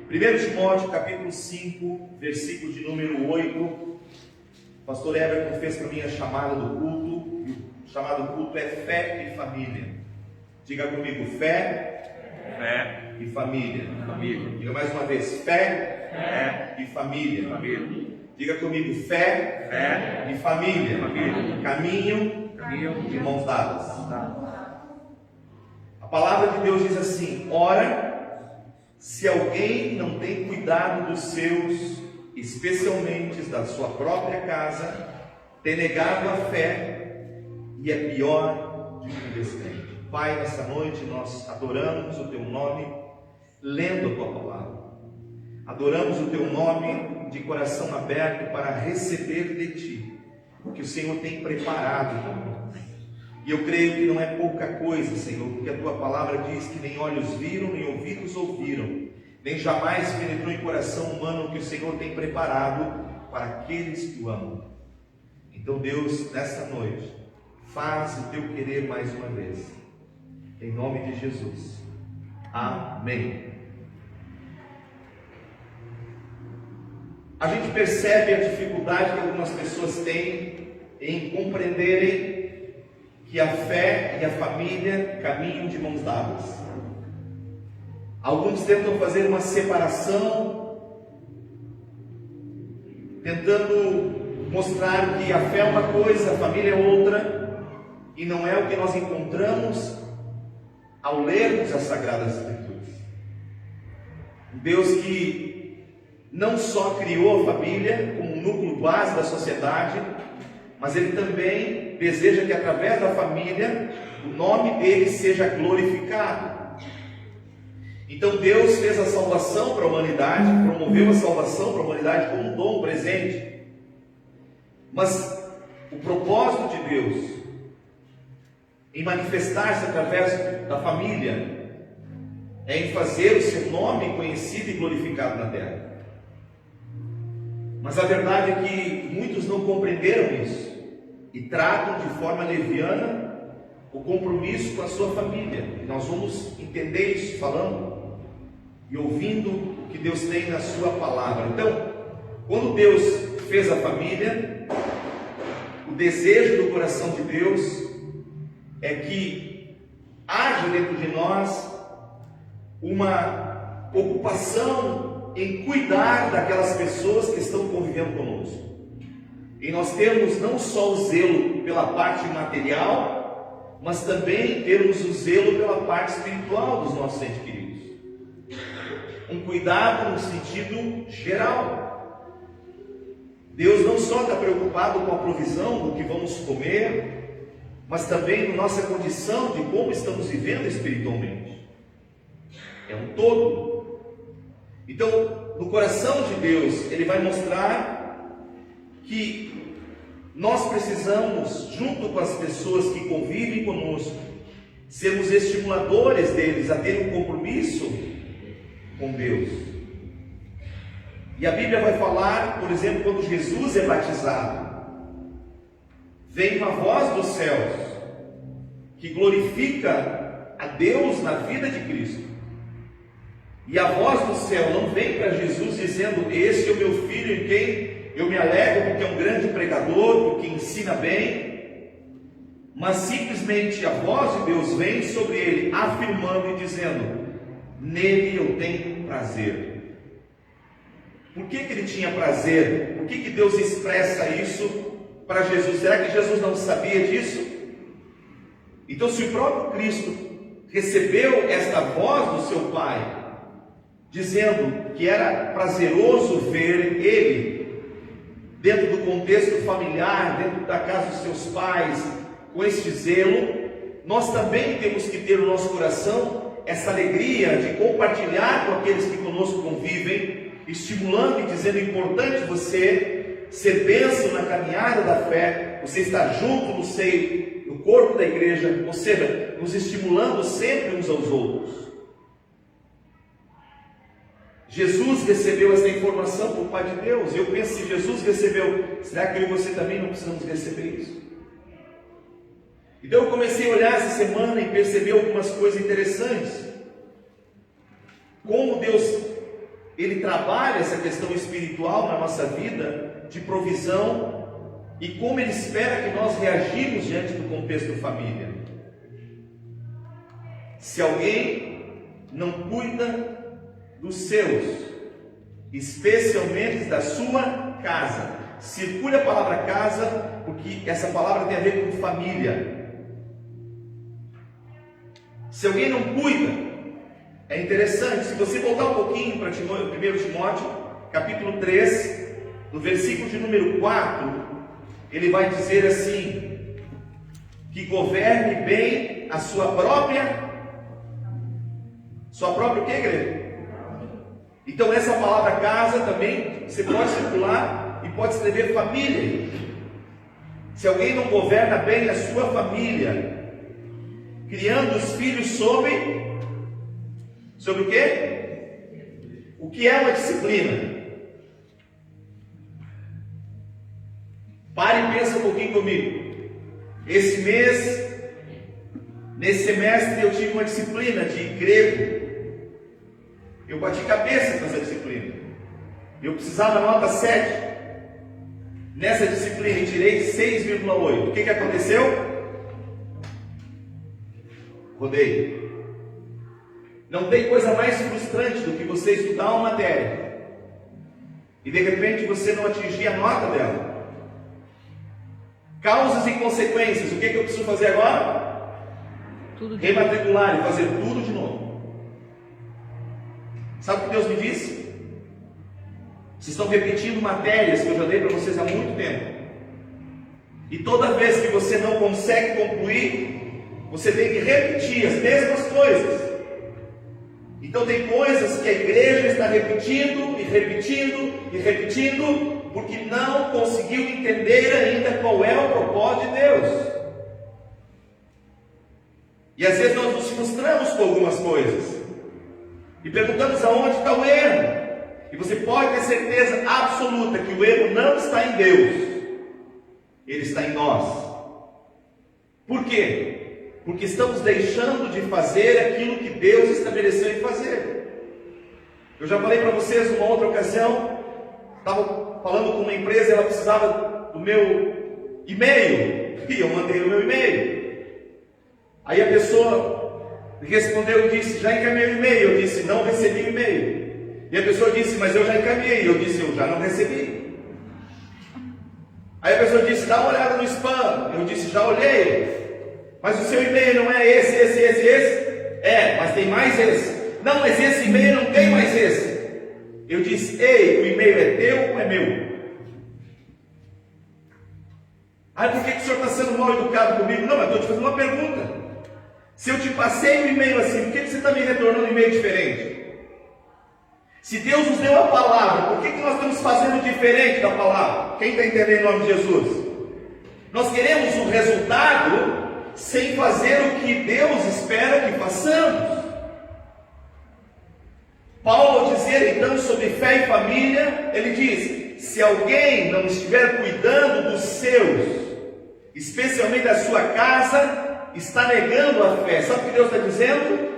1 Timóteo capítulo 5, versículo de número 8. O pastor Everton fez para mim a chamada do culto. E o chamado do culto é fé e família. Diga comigo, fé e família. Diga mais uma vez, fé e família. Diga comigo, fé e família. Caminho de mãos dadas. A palavra de Deus diz assim: ora, se alguém não tem cuidado dos seus, especialmente da sua própria casa, tem negado a fé e é pior do que um descrente. Pai, nessa noite nós adoramos o Teu nome, lendo a Tua palavra. Adoramos o Teu nome de coração aberto para receber de Ti o que o Senhor tem preparado para nós. E eu creio que não é pouca coisa, Senhor, porque a Tua palavra diz que nem olhos viram, nem ouvidos ouviram, nem jamais penetrou em coração humano o que o Senhor tem preparado para aqueles que o amam. Então, Deus, nessa noite, faz o Teu querer mais uma vez, em nome de Jesus. Amém. A gente percebe a dificuldade que algumas pessoas têm em compreenderem que a fé e a família caminham de mãos dadas. Alguns tentam fazer uma separação, tentando mostrar que a fé é uma coisa, a família é outra, e não é o que nós encontramos ao lermos as Sagradas Escrituras. Deus que não só criou a família como um núcleo base da sociedade, mas Ele também deseja que através da família o nome dele seja glorificado. Então Deus fez a salvação para a humanidade, promoveu a salvação para a humanidade como um dom, um presente. Mas o propósito de Deus em manifestar-se através da família é em fazer o seu nome conhecido e glorificado na terra. Mas a verdade é que muitos não compreenderam isso e tratam de forma leviana o compromisso com a sua família. E nós vamos entender isso falando e ouvindo o que Deus tem na sua palavra. Então, quando Deus fez a família, o desejo do coração de Deus é que haja dentro de nós uma ocupação em cuidar daquelas pessoas que estão convivendo conosco. E nós temos não só o zelo pela parte material, mas também temos o zelo pela parte espiritual dos nossos entes queridos. Um cuidado no sentido geral. Deus não só está preocupado com a provisão do que vamos comer, mas também com nossa condição de como estamos vivendo espiritualmente. É um todo. Então, no coração de Deus, Ele vai mostrar que nós precisamos, junto com as pessoas que convivem conosco, sermos estimuladores deles a terem um compromisso com Deus. E a Bíblia vai falar, por exemplo, quando Jesus é batizado, vem uma voz dos céus que glorifica a Deus na vida de Cristo. E a voz do céu não vem para Jesus dizendo: esse é o meu filho em quem eu me alegro, porque é um grande pregador, porque ensina bem. Mas simplesmente a voz de Deus vem sobre ele, afirmando e dizendo: nele eu tenho prazer. Por que ele tinha prazer? Por que Deus expressa isso para Jesus? Será que Jesus não sabia disso? Então, se o próprio Cristo recebeu esta voz do seu Pai, dizendo que era prazeroso ver ele, dentro do contexto familiar, dentro da casa dos seus pais, com este zelo, nós também temos que ter no nosso coração essa alegria de compartilhar com aqueles que conosco convivem, estimulando e dizendo: é importante você ser bênção na caminhada da fé, você estar junto no seio, no corpo da igreja, ou seja, nos estimulando sempre uns aos outros. Jesus recebeu essa informação por Pai de Deus. Eu penso, se Jesus recebeu, será que eu e você também não precisamos receber isso? Então eu comecei a olhar essa semana e perceber algumas coisas interessantes. Como Deus ele trabalha essa questão espiritual na nossa vida, de provisão, e como ele espera que nós reagimos diante do contexto família. Se alguém não cuida dos seus, especialmente da sua casa, circule a palavra casa, porque essa palavra tem a ver com família. Se alguém não cuida, é interessante, se você voltar um pouquinho para 1 Timóteo, capítulo 3, no versículo de número 4, ele vai dizer assim, que governe bem a sua própria o que, igreja? Então essa palavra casa também, você pode circular e pode escrever família. Se alguém não governa bem a sua família, criando os filhos sobre o quê? O que é uma disciplina? Pare e pensa um pouquinho comigo. Esse mês, nesse semestre, eu tive uma disciplina de grego. Eu bati cabeça com essa disciplina. Eu precisava nota 7. Nessa disciplina eu tirei 6,8. O que aconteceu? Rodei. Não tem coisa mais frustrante do que você estudar uma matéria e de repente você não atingir a nota dela. Causas e consequências. O que eu preciso fazer agora? Rematricular e fazer tudo de novo. Sabe o que Deus me disse? Vocês estão repetindo matérias que eu já dei para vocês há muito tempo. E toda vez que você não consegue concluir, você tem que repetir as mesmas coisas. Então tem coisas que a igreja está repetindo e repetindo e repetindo, porque não conseguiu entender ainda qual é o propósito de Deus. E às vezes nós nos frustramos com algumas coisas e perguntamos aonde está o erro. E você pode ter certeza absoluta que o erro não está em Deus, ele está em nós. Por quê? Porque estamos deixando de fazer aquilo que Deus estabeleceu em fazer. Eu já falei para vocês numa outra ocasião, estava falando com uma empresa, ela precisava do meu e-mail, e eu mandei o meu e-mail. Aí a pessoa respondeu e disse, já encaminhei o e-mail. Eu disse, não recebi o e-mail. E a pessoa disse, mas eu já encaminhei. Eu disse, eu já não recebi. Aí a pessoa disse, dá uma olhada no spam. Eu disse, já olhei. Mas o seu e-mail não é esse? É, mas tem mais esse. Não, mas esse e-mail não tem mais esse. Eu disse, ei, o e-mail é teu ou é meu? Aí por que o senhor está sendo mal educado comigo? Não, mas estou te fazendo uma pergunta. Se eu te passei um e-mail assim, por que você está me retornando um e-mail diferente? Se Deus nos deu a palavra, por que nós estamos fazendo diferente da palavra? Quem está entendendo em nome de Jesus? Nós queremos um resultado sem fazer o que Deus espera que façamos. Paulo, ao dizer então sobre fé e família, ele diz, se alguém não estiver cuidando dos seus, especialmente da sua casa, está negando a fé. Sabe o que Deus está dizendo?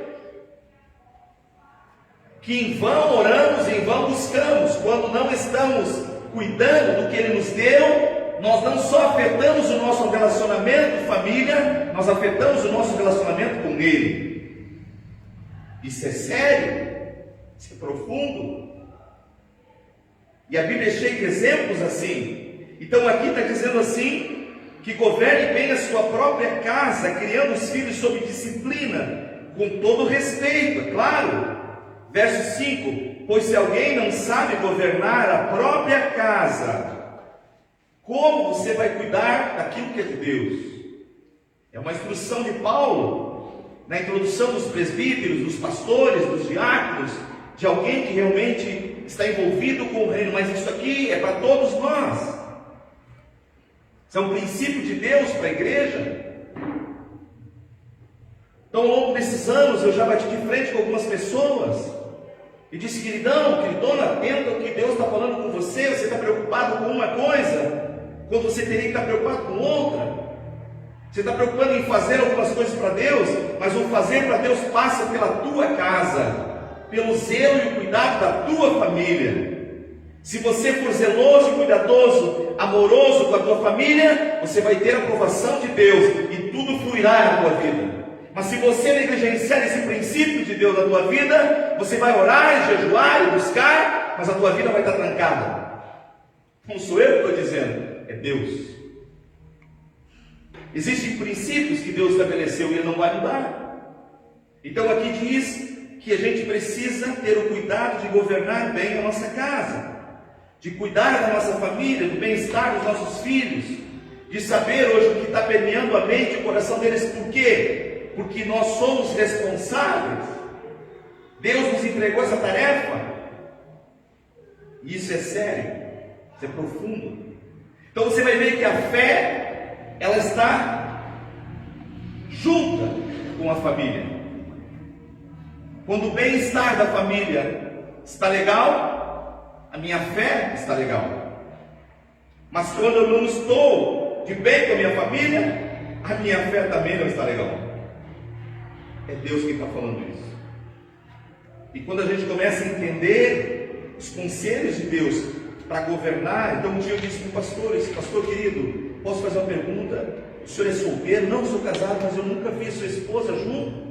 Que em vão oramos, em vão buscamos. Quando não estamos cuidando do que Ele nos deu, nós não só afetamos o nosso relacionamento família, nós afetamos o nosso relacionamento com Ele. Isso é sério, isso é profundo. E a Bíblia é cheia de exemplos assim. Então aqui está dizendo assim, que governe bem a sua própria casa, criando os filhos sob disciplina, com todo respeito, é claro. Verso 5, pois se alguém não sabe governar a própria casa, como você vai cuidar daquilo que é de Deus? É uma instrução de Paulo, na introdução dos presbíteros, dos pastores, dos diáconos, de alguém que realmente está envolvido com o reino, mas isso aqui é para todos nós. Isso é um princípio de Deus para a igreja. Então, ao longo desses anos, eu já bati de frente com algumas pessoas e disse, queridão, queridona, atenta ao que Deus está falando com você. Você está preocupado com uma coisa, quando você teria que estar preocupado com outra. Você está preocupado em fazer algumas coisas para Deus, mas o fazer para Deus passa pela tua casa, pelo zelo e o cuidado da tua família. Se você for zeloso e cuidadoso, amoroso com a tua família, você vai ter a aprovação de Deus e tudo fluirá na tua vida. Mas se você negligenciar esse princípio de Deus na tua vida, você vai orar, jejuar e buscar, mas a tua vida vai estar trancada. Não sou eu que estou dizendo, é Deus. Existem princípios que Deus estabeleceu e Ele não vai mudar. Então aqui diz que a gente precisa ter o cuidado de governar bem a nossa casa, de cuidar da nossa família, do bem-estar dos nossos filhos, de saber hoje o que está permeando a mente e o coração deles. Por quê? Porque nós somos responsáveis. Deus nos entregou essa tarefa. E isso é sério, isso é profundo. Então você vai ver que a fé, ela está junta com a família. Quando o bem-estar da família está legal, a minha fé está legal. Mas quando eu não estou de bem com a minha família, a minha fé também não está legal. É Deus que está falando isso. E quando a gente começa a entender os conselhos de Deus para governar, então um dia eu disse para o pastor, pastor querido, posso fazer uma pergunta? O senhor é solteiro? Não, sou casado, mas eu nunca vi sua esposa junto.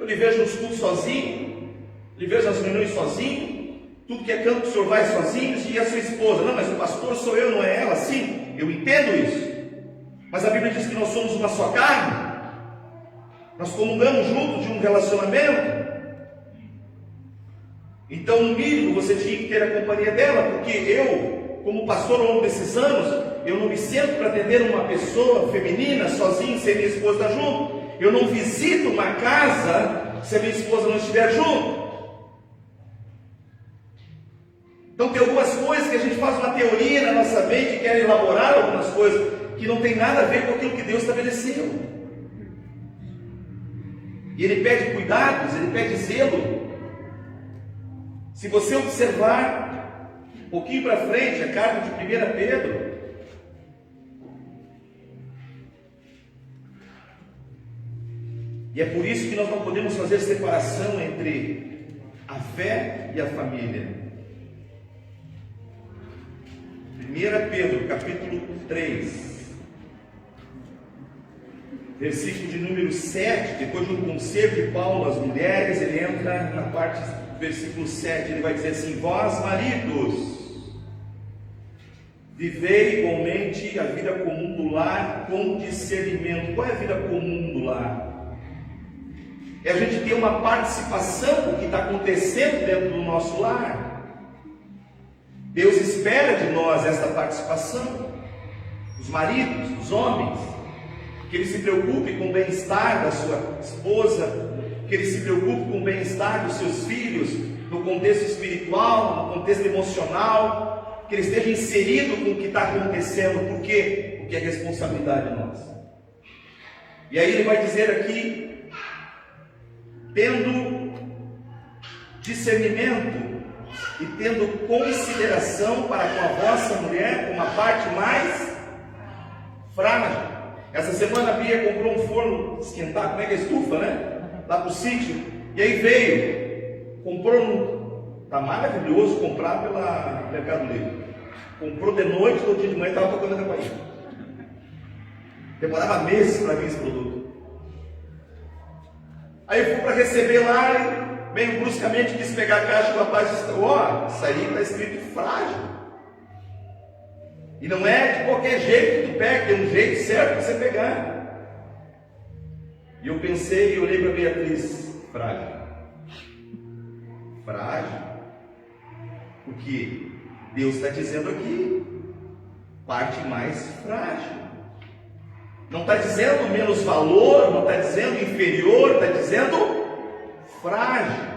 Eu lhe vejo nos cultos sozinho, lhe vejo nas reuniões sozinho, tudo que é canto o senhor vai sozinho, e a sua esposa? Não, mas o pastor sou eu, não é ela. Sim, eu entendo isso. Mas a Bíblia diz que nós somos uma só carne. Nós comungamos junto de um relacionamento. Então, no mínimo, você tinha que ter a companhia dela, porque eu, como pastor ao longo desses anos, eu não me sento para atender uma pessoa feminina sozinho, sem minha esposa estar junto. Eu não visito uma casa se a minha esposa não estiver junto. Então tem algumas coisas que a gente faz uma teoria na nossa mente, quer elaborar algumas coisas que não tem nada a ver com aquilo que Deus estabeleceu. E Ele pede cuidados, Ele pede zelo. Se você observar um pouquinho para frente a carta de 1 Pedro, e é por isso que nós não podemos fazer separação entre a fé e a família. 1 Pedro, capítulo 3, versículo de número 7, depois de um conselho de Paulo às mulheres, ele entra na parte do versículo 7, ele vai dizer assim: vós, maridos, vivei igualmente a vida comum do lar com discernimento. Qual é a vida comum do lar? É a gente ter uma participação do que está acontecendo dentro do nosso lar. Deus espera de nós esta participação, os maridos, os homens, que ele se preocupe com o bem-estar da sua esposa, que ele se preocupe com o bem-estar dos seus filhos, no contexto espiritual, no contexto emocional, que ele esteja inserido com o que está acontecendo. Por quê? Porque é responsabilidade nossa. E aí ele vai dizer aqui, tendo discernimento e tendo consideração para com a vossa mulher, uma parte mais frágil. Essa semana a Bia comprou um forno esquentar, como é que é, estufa, né? Lá pro sítio. E aí veio, comprou, tá maravilhoso comprar pela Mercado Livre. Comprou de noite, todo dia de manhã estava tocando a campainha. Demorava meses para vir esse produto. Aí eu fui para receber lá e, bem bruscamente, quis pegar a caixa do rapaz e disse: ó, isso aí está escrito frágil. E não é de qualquer jeito que tu pega, tem um jeito certo para você pegar. E eu pensei e olhei para Beatriz: frágil. Frágil. Porque Deus está dizendo aqui, parte mais frágil. Não está dizendo menos valor, não está dizendo inferior, está dizendo frágil.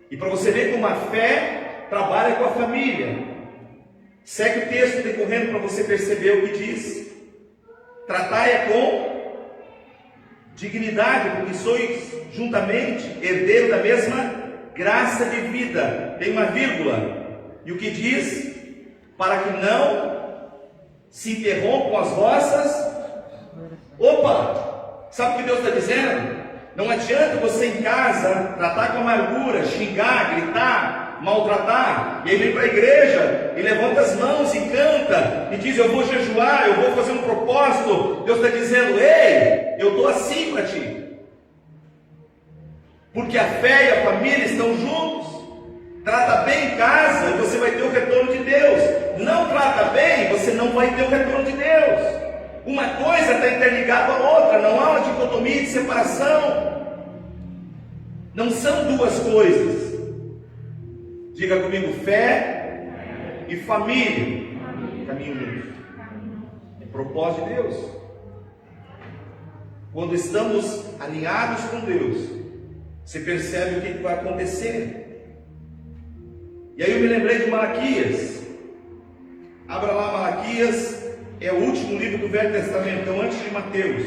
E para você ver como a fé trabalha com a família, segue o texto decorrendo para você perceber o que diz. Tratai-a com dignidade, porque sois juntamente herdeiro da mesma graça de vida. Tem uma vírgula. E o que diz? Para que não se interrompam as vossas. Opa! Sabe o que Deus está dizendo? Não adianta você em casa tratar com amargura, xingar, gritar, maltratar, e aí vem para a igreja e levanta as mãos e canta e diz: eu vou jejuar, eu vou fazer um propósito. Deus está dizendo: ei, eu estou assim para ti, porque a fé e a família estão juntos. Trata bem em casa e você vai ter o retorno de Deus. Não trata bem, você não vai ter o retorno de Deus. Uma coisa está interligada à outra, não há uma dicotomia de separação. Não são duas coisas. Diga comigo: fé e família. Caminho juntos. É propósito de Deus. Quando estamos alinhados com Deus, você percebe o que vai acontecer. E aí eu me lembrei de Malaquias. Abra lá Malaquias, é o último livro do Velho Testamento, então antes de Mateus,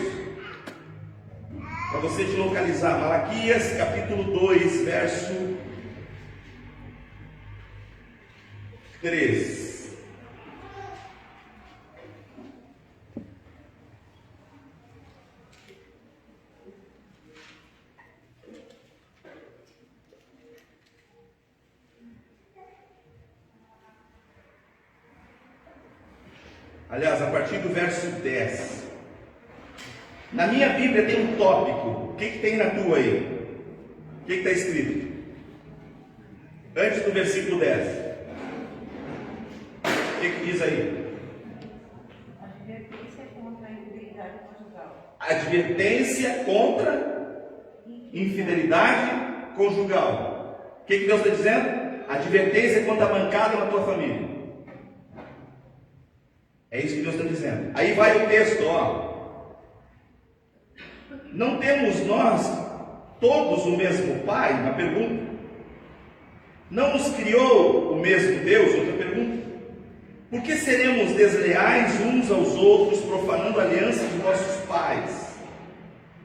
para você te localizar. Malaquias capítulo 2, verso 3. Aliás, a partir do verso 10. Na minha Bíblia tem um tópico. O que tem na tua aí? O que está escrito? Antes do versículo 10. O que diz aí? Advertência contra a infidelidade conjugal. Advertência contra infidelidade conjugal. O que Deus está dizendo? Advertência contra a mancada na tua família. É isso que Deus está dizendo. Aí vai o texto, ó. Não temos nós todos o mesmo Pai? Uma pergunta. Não nos criou o mesmo Deus? Outra pergunta. Por que seremos desleais uns aos outros, profanando a aliança de nossos pais?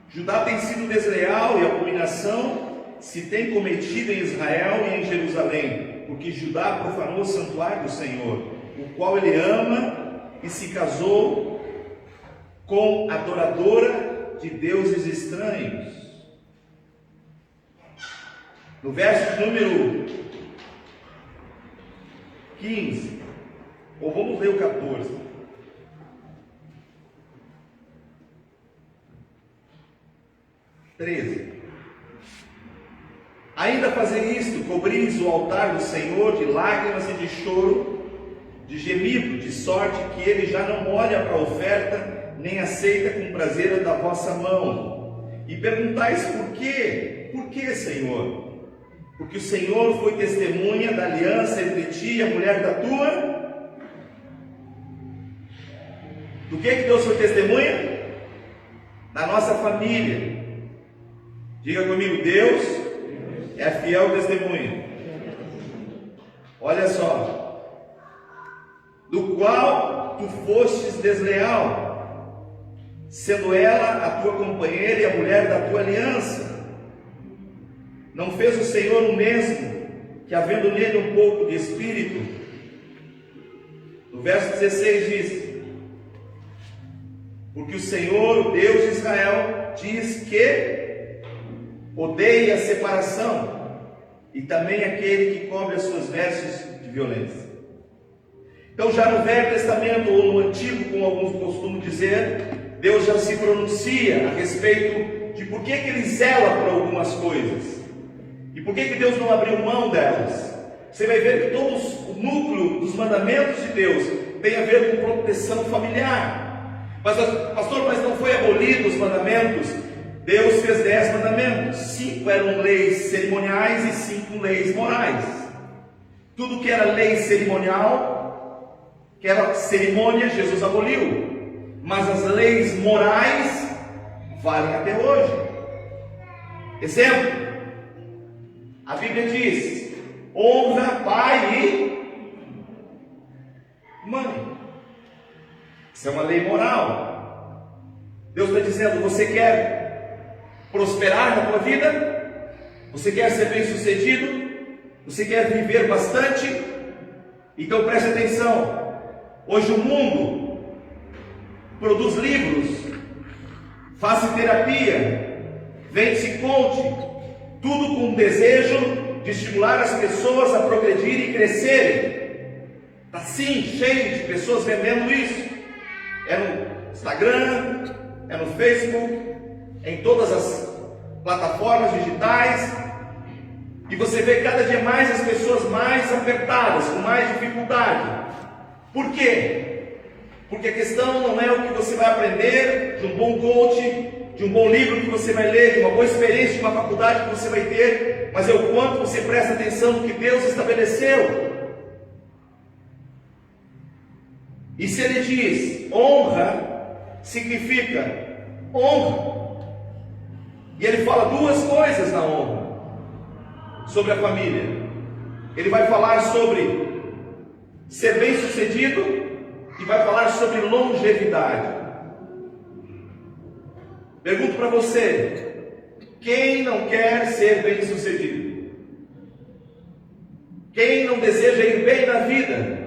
Judá tem sido desleal e abominação se tem cometido em Israel e em Jerusalém, porque Judá profanou o santuário do Senhor, o qual ele ama, e se casou com adoradora de deuses estranhos. No verso número 15, ou vamos ler o 14. Ainda fazer isto, cobris o altar do Senhor de lágrimas e de choro, de gemido, de sorte que ele já não olha para a oferta, nem aceita com prazer a da vossa mão. E perguntais por quê? Por que, Senhor? Porque o Senhor foi testemunha da aliança entre ti e a mulher da tua. Do que Deus foi testemunha? Da nossa família. Diga comigo: Deus é fiel testemunha. Olha só. Do qual tu fostes desleal, sendo ela a tua companheira e a mulher da tua aliança. Não fez o Senhor o mesmo, que havendo nele um pouco de espírito? No verso 16 diz: porque o Senhor, o Deus de Israel, diz que odeia a separação, e também aquele que cobre as suas vestes de violência. Então, já no Velho Testamento ou no Antigo, como alguns costumam dizer, Deus já se pronuncia a respeito de por que ele zela por algumas coisas e por que Deus não abriu mão delas. Você vai ver que todo o núcleo dos mandamentos de Deus tem a ver com proteção familiar. Mas, pastor, mas não foi abolido os mandamentos? Deus fez 10 mandamentos. 5 eram leis cerimoniais e 5 leis morais. Tudo que era lei cerimonial, que era cerimônia, Jesus aboliu. Mas as leis morais valem até hoje. Exemplo: a Bíblia diz: honra pai e mãe. Isso é uma lei moral. Deus está dizendo: você quer prosperar na tua vida? Você quer ser bem sucedido? Você quer viver bastante? Então preste atenção. Hoje o mundo produz livros faça terapia, vende-se coach, tudo com o desejo de estimular as pessoas a progredirem e crescerem. Está sim, cheio de pessoas vendendo isso. É no Instagram, é no Facebook, em todas as plataformas digitais. E você vê cada dia mais as pessoas mais apertadas, com mais dificuldade. Por quê? Porque a questão não é o que você vai aprender de um bom coach, de um bom livro que você vai ler, de uma boa experiência de uma faculdade que você vai ter, mas é o quanto você presta atenção no que Deus estabeleceu. E se ele diz honra, significa honra. E ele fala duas coisas na honra sobre a família. Ele vai falar sobre ser bem sucedido e vai falar sobre longevidade. Pergunto para você: quem não quer ser bem sucedido? Quem não deseja ir bem na vida?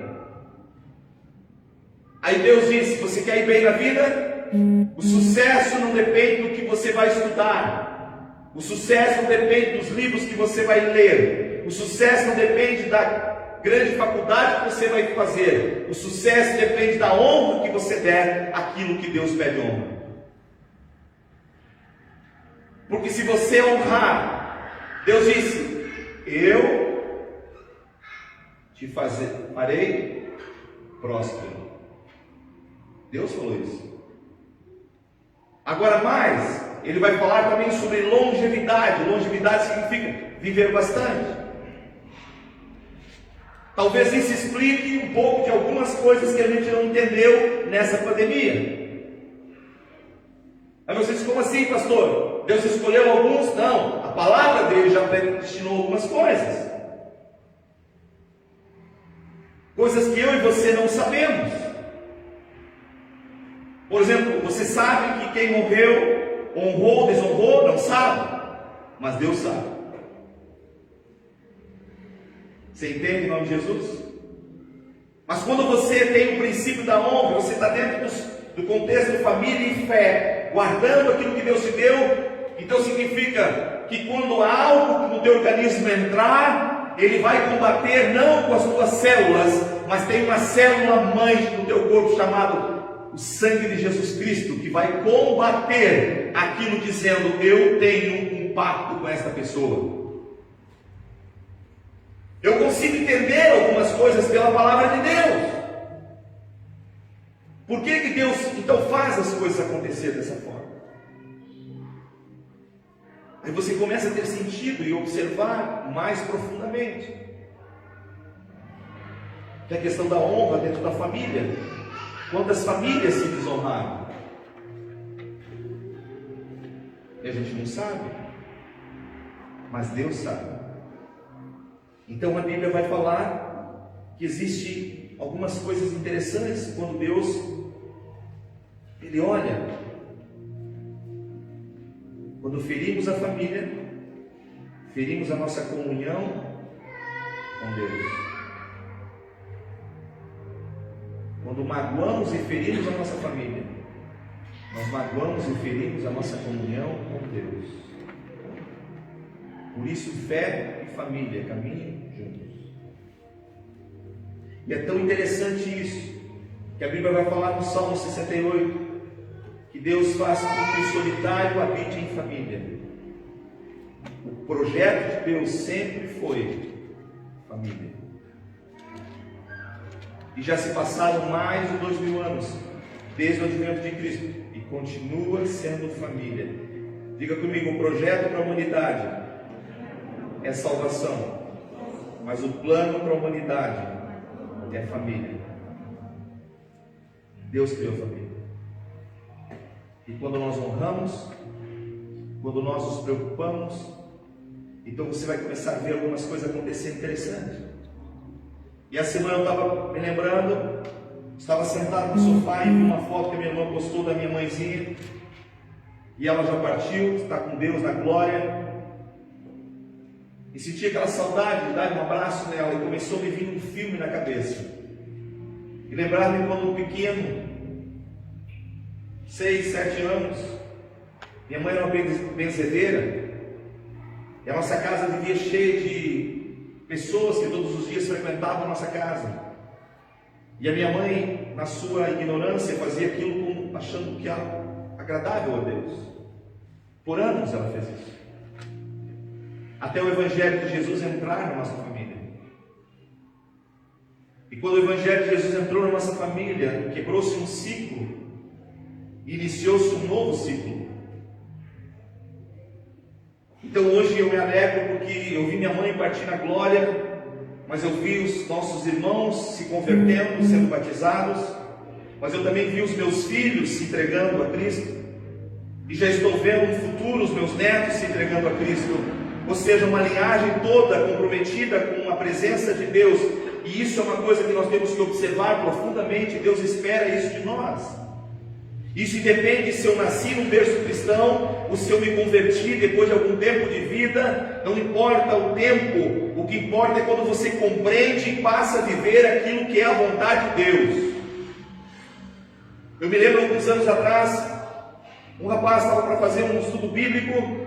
Aí Deus diz: se você quer ir bem na vida, o sucesso não depende do que você vai estudar, o sucesso não depende dos livros que você vai ler, o sucesso não depende da grande faculdade que você vai fazer, o sucesso depende da honra que você der àquilo que Deus pede honra. Porque se você honrar, Deus disse: eu te farei próspero. Deus falou isso. Agora mais, ele vai falar também sobre longevidade. Longevidade significa viver bastante. Talvez isso explique um pouco de algumas coisas que a gente não entendeu nessa pandemia. Aí você diz: como assim, pastor? Deus escolheu alguns? Não, a palavra dele já predestinou algumas coisas. Coisas que eu e você não sabemos. Por exemplo, você sabe que quem morreu honrou ou desonrou? Não sabe, mas Deus sabe. Você entende em nome de Jesus? Mas quando você tem o princípio da honra, você está dentro do contexto de família e fé, guardando aquilo que Deus te deu. Então significa que quando algo no teu organismo entrar, ele vai combater não com as tuas células, mas tem uma célula mãe no teu corpo chamado o sangue de Jesus Cristo, que vai combater aquilo dizendo: eu tenho um pacto com esta pessoa. Eu consigo entender algumas coisas pela palavra de Deus. Por que Deus então faz as coisas acontecer dessa forma? Aí você começa a ter sentido e observar mais profundamente que a questão da honra dentro da família. Quantas famílias se desonraram? E a gente não sabe, mas Deus sabe. Então a Bíblia vai falar que existe algumas coisas interessantes quando Deus ele olha. Quando ferimos a família, ferimos a nossa comunhão com Deus. Quando magoamos e ferimos a nossa família, nós magoamos e ferimos a nossa comunhão com Deus. Por isso, fé e família caminham juntos. E é tão interessante isso, que a Bíblia vai falar no Salmo 68, que Deus faz com que o solitário habite em família. O projeto de Deus sempre foi família. E já se passaram mais de 2000 anos desde o advento de Cristo e continua sendo família. Diga comigo: o projeto para a humanidade é salvação, mas o plano para a humanidade é família. Deus criou família. E quando nós honramos, quando nós nos preocupamos, então você vai começar a ver algumas coisas acontecendo interessantes. E a semana eu estava me lembrando, estava sentado no sofá e vi uma foto que a minha irmã postou da minha mãezinha. E ela já partiu, está com Deus na glória. E senti aquela saudade de dar um abraço nela. E começou a me vir um filme na cabeça. E lembrar-me quando pequeno, 6, 7 anos, Minha mãe era uma benzedeira, e a nossa casa vivia cheia de pessoas que todos os dias frequentavam a nossa casa. E a minha mãe, na sua ignorância, fazia aquilo como achando que era agradável a Deus. Por anos ela fez isso, até o Evangelho de Jesus entrar na nossa família. E quando o Evangelho de Jesus entrou na nossa família, quebrou-se um ciclo e iniciou-se um novo ciclo. Então hoje eu me alegro porque eu vi minha mãe partir na glória, mas eu vi os nossos irmãos se convertendo, sendo batizados, mas eu também vi os meus filhos se entregando a Cristo, e já estou vendo no futuro os meus netos se entregando a Cristo, ou seja, uma linhagem toda comprometida com a presença de Deus, e isso é uma coisa que nós temos que observar profundamente. Deus espera isso de nós. Isso independe se eu nasci num berço cristão, ou se eu me converti depois de algum tempo de vida, não importa o tempo, o que importa é quando você compreende e passa a viver aquilo que é a vontade de Deus. Eu me lembro alguns anos atrás, um rapaz estava para fazer um estudo bíblico,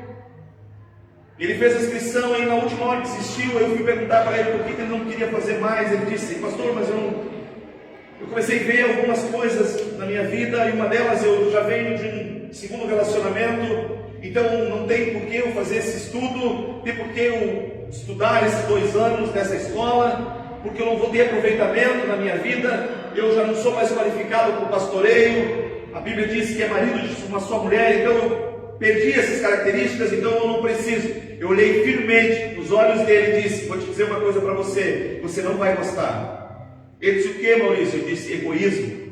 ele fez a inscrição e na última hora desistiu. Eu fui perguntar para ele por que ele não queria fazer mais. Ele disse: pastor, mas eu comecei a ver algumas coisas na minha vida, e uma delas, eu já venho de um segundo relacionamento, então não tem por que eu fazer esse estudo, tem por que eu estudar esses 2 anos nessa escola, porque eu não vou ter aproveitamento na minha vida, eu já não sou mais qualificado para o pastoreio, a Bíblia diz que é marido de uma só mulher, então eu perdi essas características, então eu não preciso. Eu olhei firmemente nos olhos dele e disse: vou te dizer uma coisa para você, você não vai gostar. Ele disse: o que, Maurício? Eu disse: egoísmo.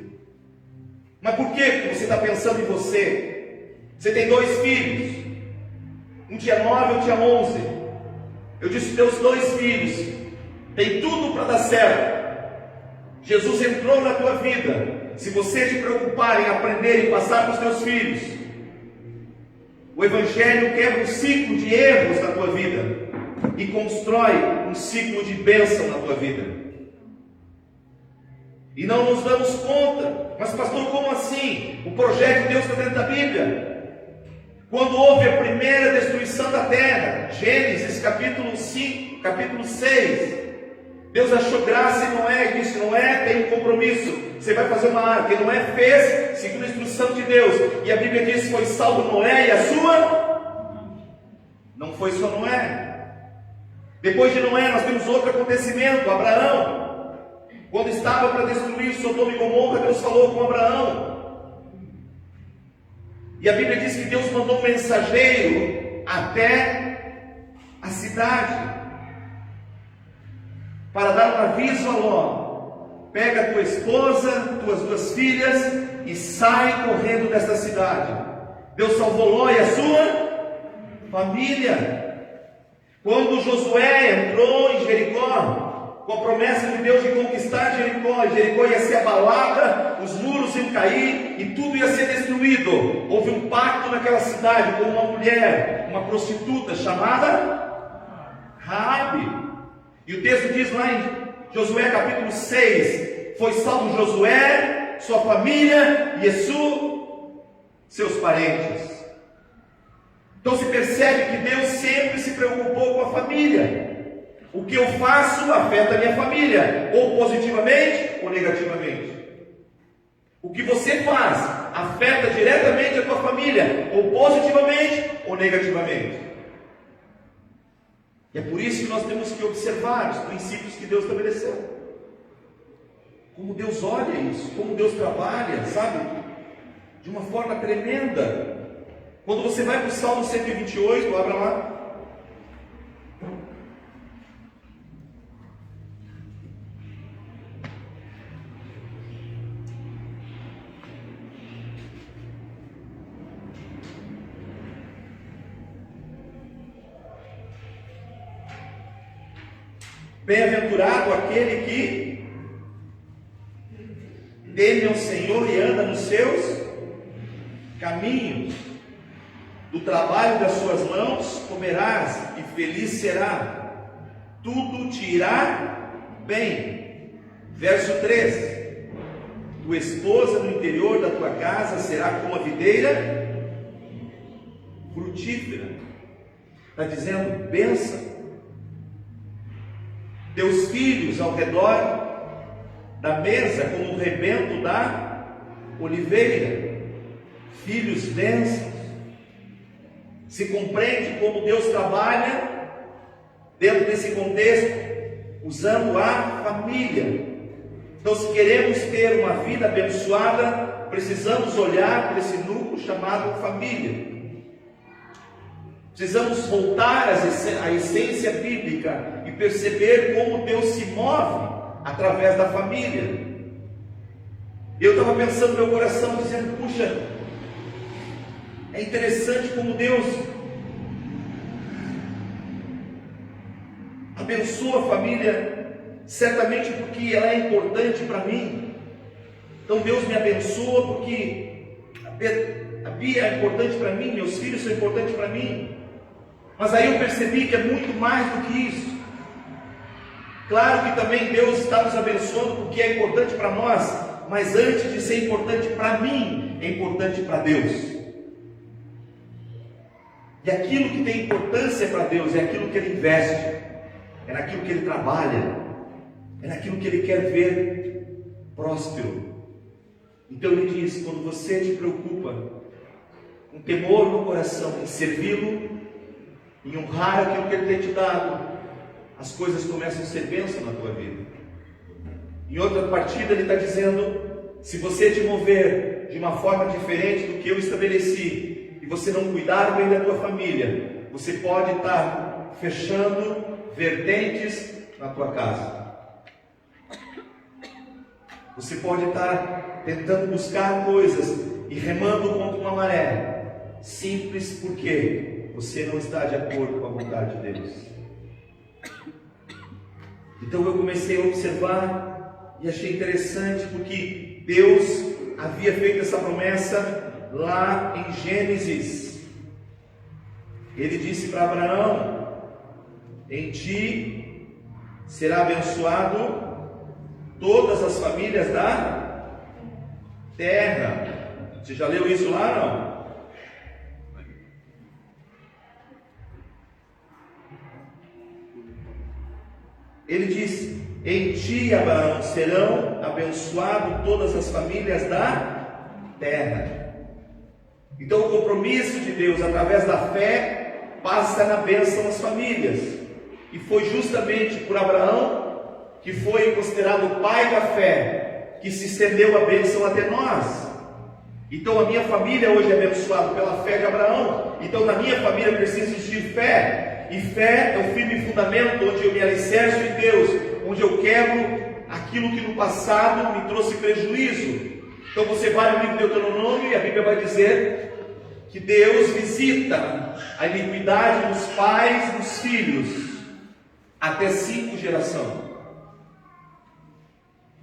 Mas por que você está pensando em você? Você tem 2 filhos, um tinha 9, um tinha 11. Eu disse: teus 2 filhos tem tudo para dar certo. Jesus entrou na tua vida. Se você te preocupar em aprender e passar para os teus filhos, o Evangelho quebra um ciclo de erros na tua vida e constrói um ciclo de bênção na tua vida. E não nos damos conta. Mas pastor, como assim? O projeto de Deus está dentro da Bíblia. Quando houve a primeira destruição da terra, Gênesis capítulo 5, capítulo 6, Deus achou graça em Noé e disse: Noé, tem um compromisso, você vai fazer uma arca. E Noé fez segundo a instrução de Deus, e a Bíblia diz que foi salvo Noé e a sua. Não foi só Noé. Depois de Noé nós temos outro acontecimento, Abraão. Quando estava para destruir Sodoma e Gomorra, Deus falou com Abraão. E a Bíblia diz que Deus mandou um mensageiro até a cidade para dar um aviso a Ló: pega a tua esposa, tuas 2 filhas e sai correndo desta cidade. Deus salvou Ló e a sua família. Quando Josué entrou em Jericó, com a promessa de Deus de conquistar Jericó, Jericó ia ser abalada, os muros iam cair e tudo ia ser destruído. Houve um pacto naquela cidade com uma mulher, uma prostituta chamada Raabe. E o texto diz lá em Josué capítulo 6: foi salvo Josué, sua família e seus parentes. Então se percebe que Deus sempre se preocupou com a família. O que eu faço afeta a minha família, ou positivamente ou negativamente. O que você faz afeta diretamente a tua família, ou positivamente ou negativamente. E é por isso que nós temos que observar os princípios que Deus estabeleceu. Como Deus olha isso, como Deus trabalha, sabe? De uma forma tremenda. Quando você vai para o Salmo 128, abra lá. Bem-aventurado aquele que teme ao Senhor e anda nos seus caminhos. Do trabalho das suas mãos comerás e feliz será. Tudo te irá bem. Verso 3: tua esposa no interior da tua casa será como a videira frutífera. Está dizendo bênção. Teus filhos ao redor da mesa, como o rebento da oliveira. Filhos bênçãos. Se compreende como Deus trabalha dentro desse contexto, usando a família. Então, se queremos ter uma vida abençoada, precisamos olhar para esse núcleo chamado família. Precisamos voltar à essência bíblica e perceber como Deus se move através da família. Eu estava pensando no meu coração, dizendo, puxa, é interessante como Deus abençoa a família, certamente porque ela é importante para mim. Então Deus me abençoa porque a Bia é importante para mim, meus filhos são importantes para mim. Mas aí eu percebi que é muito mais do que isso. Claro que também Deus está nos abençoando porque é importante para nós, mas antes de ser importante para mim, é importante para Deus. E aquilo que tem importância para Deus é aquilo que Ele investe, é naquilo que Ele trabalha, é naquilo que Ele quer ver próspero. Então Ele diz, quando você te preocupa, com temor no coração, em servi-lo, em honrar aquilo que Ele tem te dado, as coisas começam a ser bênção na tua vida. Em outra partida Ele está dizendo, se você te mover de uma forma diferente do que eu estabeleci, e você não cuidar bem da tua família, você pode estar fechando vertentes na tua casa. Você pode estar tentando buscar coisas e remando contra uma maré, simples porque você não está de acordo com a vontade de Deus. Então eu comecei a observar e achei interessante porque Deus havia feito essa promessa lá em Gênesis. Ele disse para Abraão, em ti será abençoado todas as famílias da terra. Você já leu isso lá, não? Ele diz, em ti, Abraão, serão abençoadas todas as famílias da terra. Então o compromisso de Deus através da fé passa na bênção das famílias. E foi justamente por Abraão, que foi considerado o pai da fé, que se estendeu a bênção até nós. Então a minha família hoje é abençoada pela fé de Abraão. Então na minha família precisa existir fé. E fé é o firme fundamento onde eu me alicerço em Deus, onde eu quebro aquilo que no passado me trouxe prejuízo. Então você vai no livro de Deuteronômio e a Bíblia vai dizer que Deus visita a iniquidade dos pais e dos filhos até 5 gerações.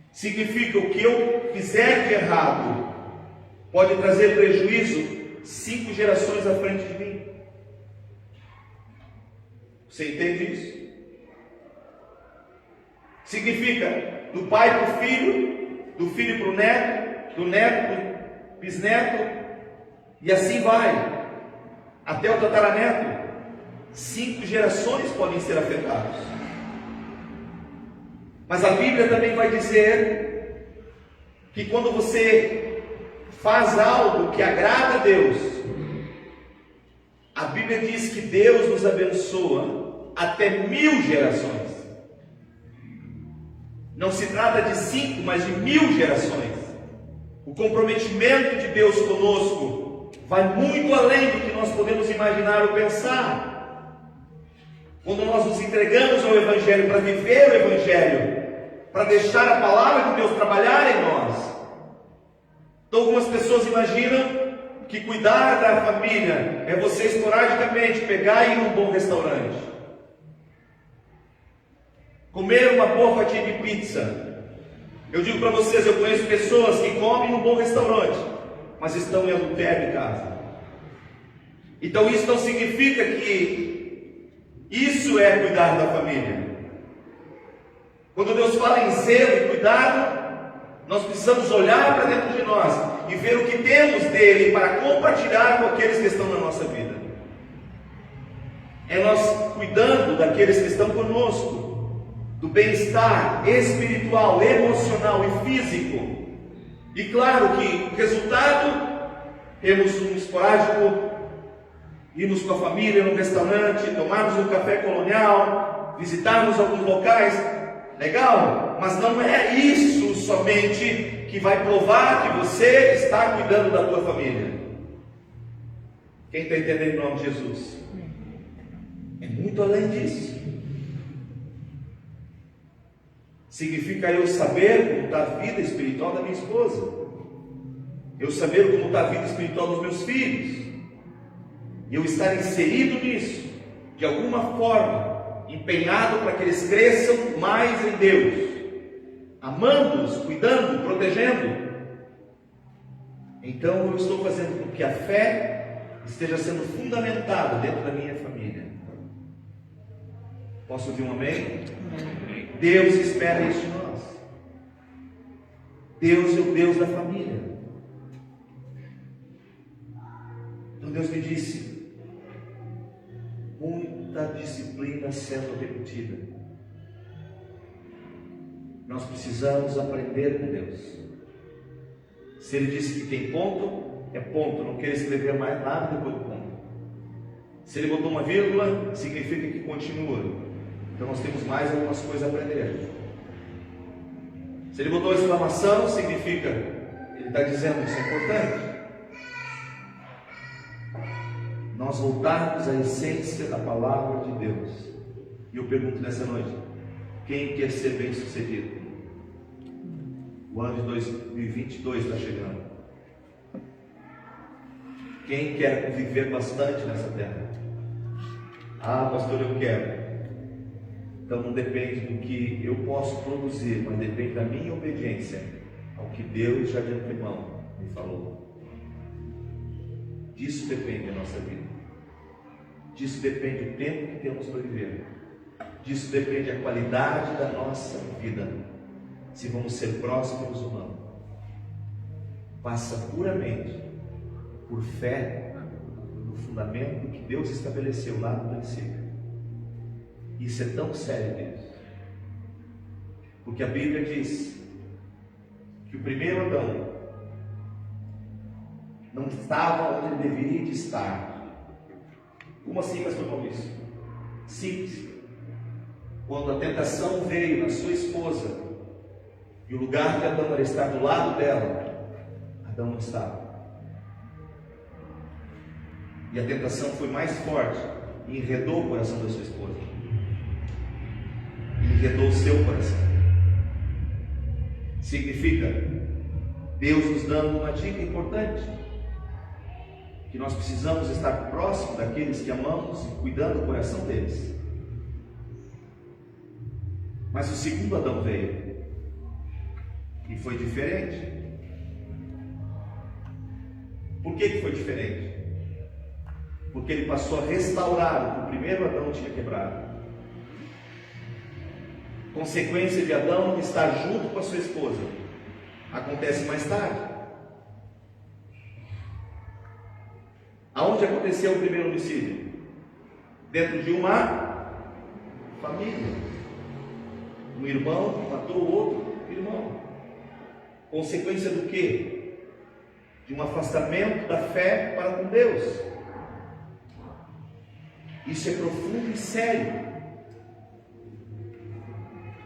Significa o que eu fizer de errado pode trazer prejuízo 5 gerações à frente de mim. Você entende isso? Significa do pai para o filho, do filho para o neto, do neto para o bisneto, e assim vai, até o tataraneto. 5 gerações podem ser afetadas. Mas a Bíblia também vai dizer que quando você faz algo que agrada a Deus, a Bíblia diz que Deus nos abençoa até 1000 gerações. Não se trata de 5, mas de 1000 gerações. O comprometimento de Deus conosco vai muito além do que nós podemos imaginar ou pensar. Quando nós nos entregamos ao Evangelho para viver o Evangelho, para deixar a palavra de Deus trabalhar em nós. Então algumas pessoas imaginam que cuidar da família é você esporadicamente pegar e ir num bom restaurante, comer uma boa fatia de pizza. Eu digo para vocês, eu conheço pessoas que comem num bom restaurante, mas estão em adultério em casa. Então isso não significa que isso é cuidar da família. Quando Deus fala em zelo e cuidado, nós precisamos olhar para dentro de nós e ver o que temos dele para compartilhar com aqueles que estão na nossa vida. é nós cuidando daqueles que estão conosco, do bem-estar espiritual, emocional e físico. E claro que o resultado, temos um esporádico, irmos com a família num restaurante, tomarmos um café colonial, visitarmos alguns locais, legal, mas não é isso somente que vai provar que você está cuidando da tua família. Quem está entendendo em nome de Jesus? É muito além disso. Significa eu saber como está a vida espiritual da minha esposa, eu saber como está a vida espiritual dos meus filhos, e eu estar inserido nisso, de alguma forma, empenhado para que eles cresçam mais em Deus, amando-os, cuidando, protegendo. Então eu estou fazendo com que a fé esteja sendo fundamentada dentro da minha família. Posso ouvir um amém? Deus espera isso de nós. Deus é o Deus da família. Então Deus me disse: muita disciplina sendo repetida. Nós precisamos aprender com Deus. Se Ele disse que tem ponto, é ponto. Não quer escrever mais nada depois do ponto. Se Ele botou uma vírgula, significa que continua. Então nós temos mais algumas coisas a aprender. Se Ele botou exclamação, significa Ele está dizendo isso é importante. Nós voltarmos à essência da palavra de Deus. E eu pergunto nessa noite: quem quer ser bem sucedido? O ano de 2022 está chegando. Quem quer viver bastante nessa terra? Ah, pastor, eu quero. Então não depende do que eu posso produzir, mas depende da minha obediência ao que Deus já de antemão me falou. Disso depende a nossa vida. Disso depende o tempo que temos para viver. Disso depende a qualidade da nossa vida. Se vamos ser prósperos ou não. Passa puramente por fé no fundamento que Deus estabeleceu lá no princípio. Isso é tão sério, Deus, porque a Bíblia diz que o primeiro Adão não estava onde ele deveria de estar. Como assim, pastor Maurício? Simples. Quando a tentação veio na sua esposa, e o lugar de Adão era estar do lado dela, Adão não estava. E a tentação foi mais forte e enredou o coração da sua esposa. Enredou o seu coração. Significa Deus nos dando uma dica importante, que nós precisamos estar próximo daqueles que amamos e cuidando do coração deles. Mas o segundo Adão veio e foi diferente. Por que foi diferente? Porque ele passou a restaurar o que o primeiro Adão tinha quebrado. Consequência de Adão estar junto com a sua esposa acontece mais tarde. Aonde aconteceu o primeiro homicídio? Dentro de uma família. Um irmão matou o outro irmão. Consequência do quê? De um afastamento da fé para com Deus. Isso é profundo e sério.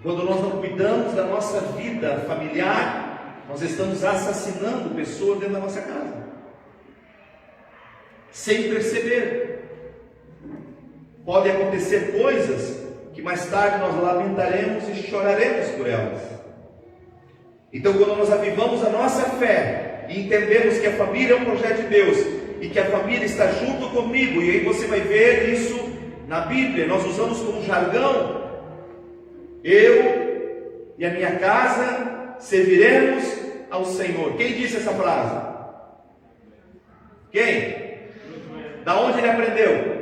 Quando nós não cuidamos da nossa vida familiar, nós estamos assassinando pessoas dentro da nossa casa, sem perceber. Podem acontecer coisas que mais tarde nós lamentaremos e choraremos por elas. Então, quando nós avivamos a nossa fé e entendemos que a família é um projeto de Deus e que a família está junto comigo, e aí você vai ver isso na Bíblia, nós usamos como jargão: eu e a minha casa serviremos ao Senhor. Quem disse essa frase? Quem? Da onde ele aprendeu?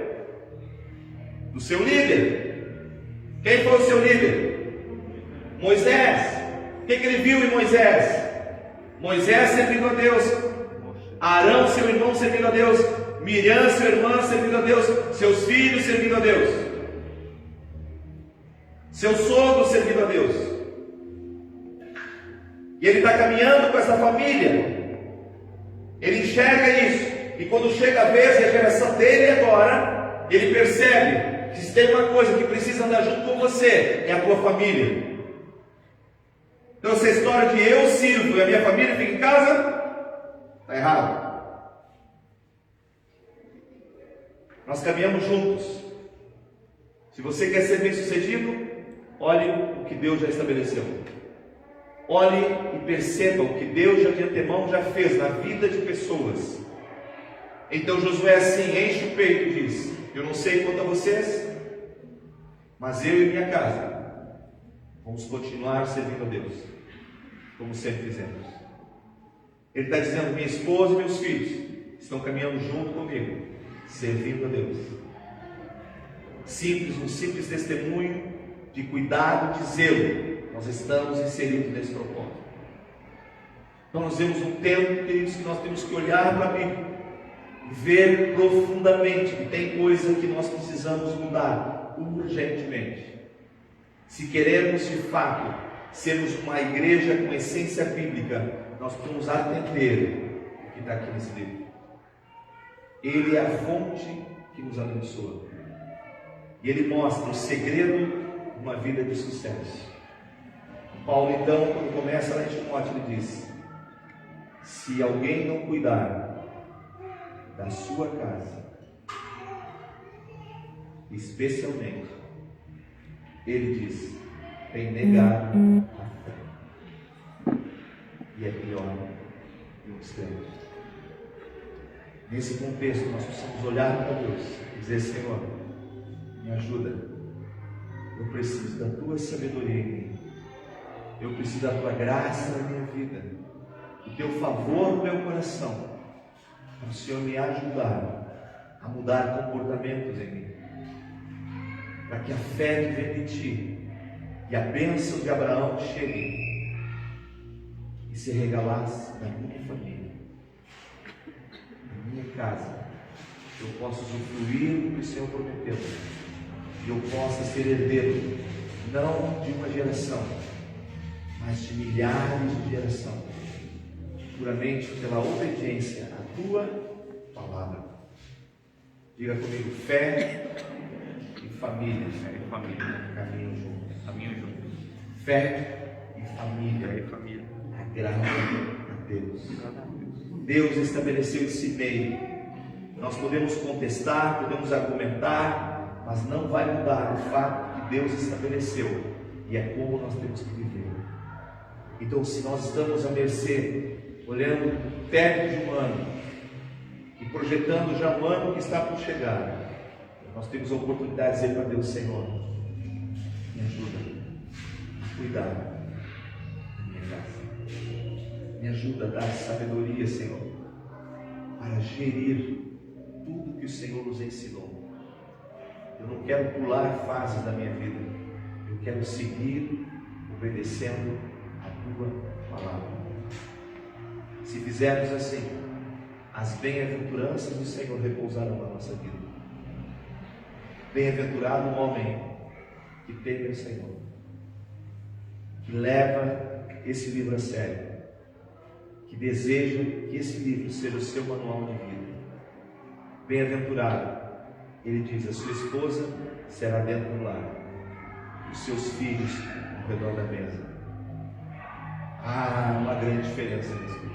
Do seu líder. Quem foi o seu líder? Moisés. O que ele viu em Moisés? Moisés servindo a Deus, Arão, seu irmão, servindo a Deus, Miriam, sua irmã, servindo a Deus. Seus filhos servindo a Deus. Seu sogro servindo a Deus. E ele está caminhando com essa família. Ele enxerga isso. E quando chega a vez e a geração dele agora, ele percebe que se tem uma coisa que precisa andar junto com você, é a tua família. Então essa história de eu sirvo e a minha família fica em casa, está errado. Nós caminhamos juntos. Se você quer ser bem sucedido, olhe o que Deus já estabeleceu. Olhe e perceba o que Deus já de antemão já fez na vida de pessoas. Então Josué assim enche o peito e diz: eu não sei quanto a vocês, mas eu e minha casa vamos continuar servindo a Deus, como sempre fizemos. Ele está dizendo: minha esposa e meus filhos estão caminhando junto comigo, servindo a Deus. Simples, um simples testemunho de cuidado, de zelo. Nós estamos inseridos nesse propósito. Então nós vemos um tempo, queridos, que nós temos que olhar para a Bíblia, ver profundamente que tem coisa que nós precisamos mudar urgentemente. Se queremos de fato sermos uma igreja com essência bíblica, nós precisamos atender o que está aqui nesse livro. Ele é a fonte que nos abençoa. E ele mostra o segredo de uma vida de sucesso. Paulo então, quando começa lá em Timóteo, ele diz: se alguém não cuidar da sua casa, especialmente, ele diz, tem negado a fé. E é pior que um extremo. Nesse contexto, nós precisamos olhar para Deus e dizer: Senhor, me ajuda. Eu preciso da tua sabedoria em mim. Eu preciso da tua graça na minha vida, o teu favor no meu coração, para o Senhor me ajudar a mudar comportamentos em mim, para que a fé que vem de ti e a bênção de Abraão chegue e se regalasse na minha família, na minha casa. Eu possa usufruir do que o Senhor prometeu, e eu possa ser herdeiro não de uma geração, mas de milhares de gerações, puramente pela obediência à tua palavra. Diga comigo: fé e família. Fé e família Caminham juntos. caminham juntos. Fé e família. Fé e família. Agrada a Deus. Deus estabeleceu esse meio. Nós podemos contestar, podemos argumentar, mas não vai mudar o fato que Deus estabeleceu, e é como nós temos que viver. Então, se nós estamos à mercê, olhando o término de um ano e projetando já um ano que está por chegar, nós temos a oportunidade de dizer para Deus: Senhor, me ajuda a cuidar da minha casa, me ajuda a dar sabedoria, Senhor, para gerir tudo que o Senhor nos ensinou. Eu não quero pular fases da minha vida, eu quero seguir obedecendo a tua palavra. Se fizermos assim, as bem-aventuranças do Senhor repousarão na nossa vida. Bem-aventurado o homem que teme o Senhor, que leva esse livro a sério, que deseja que esse livro seja o seu manual de vida. Bem-aventurado, ele diz: a sua esposa será dentro do lar, os seus filhos ao redor da mesa. Há uma grande diferença nisso.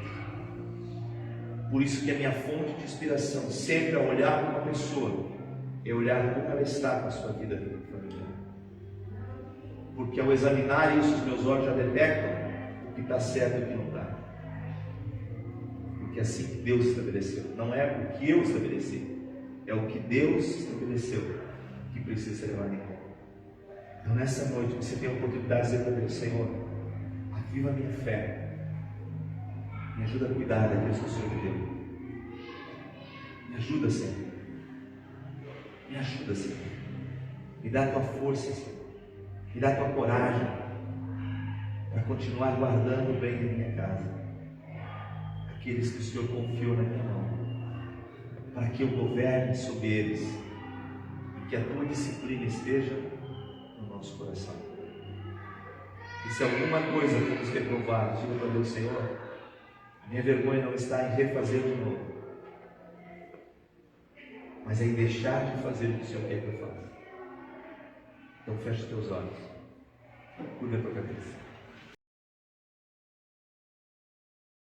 Por isso que a minha fonte de inspiração, sempre ao olhar para uma pessoa, é olhar como ela está com a sua vida familiar. Porque ao examinar isso, os meus olhos já detectam o que está certo e o que não está. Porque é assim que Deus estabeleceu. Não é o que eu estabeleci, é o que Deus estabeleceu que precisa ser levado em conta. Então nessa noite você tem a oportunidade de dizer para Deus: Senhor, aviva a minha fé, me ajuda a cuidar daquilo que o Senhor me deu. Me ajuda, Senhor. Me ajuda, Senhor. Me dá a tua força, Senhor. Me dá a tua coragem para continuar guardando bem a minha casa, aqueles que o Senhor confiou na minha mão. para que eu governe sobre eles e que a tua disciplina esteja no nosso coração. E se alguma coisa fomos reprovados, diga para Deus: Senhor, a minha vergonha não está em refazer de novo, mas é em deixar de fazer o que o Senhor quer que eu faça. Então feche teus olhos, curva a tua cabeça.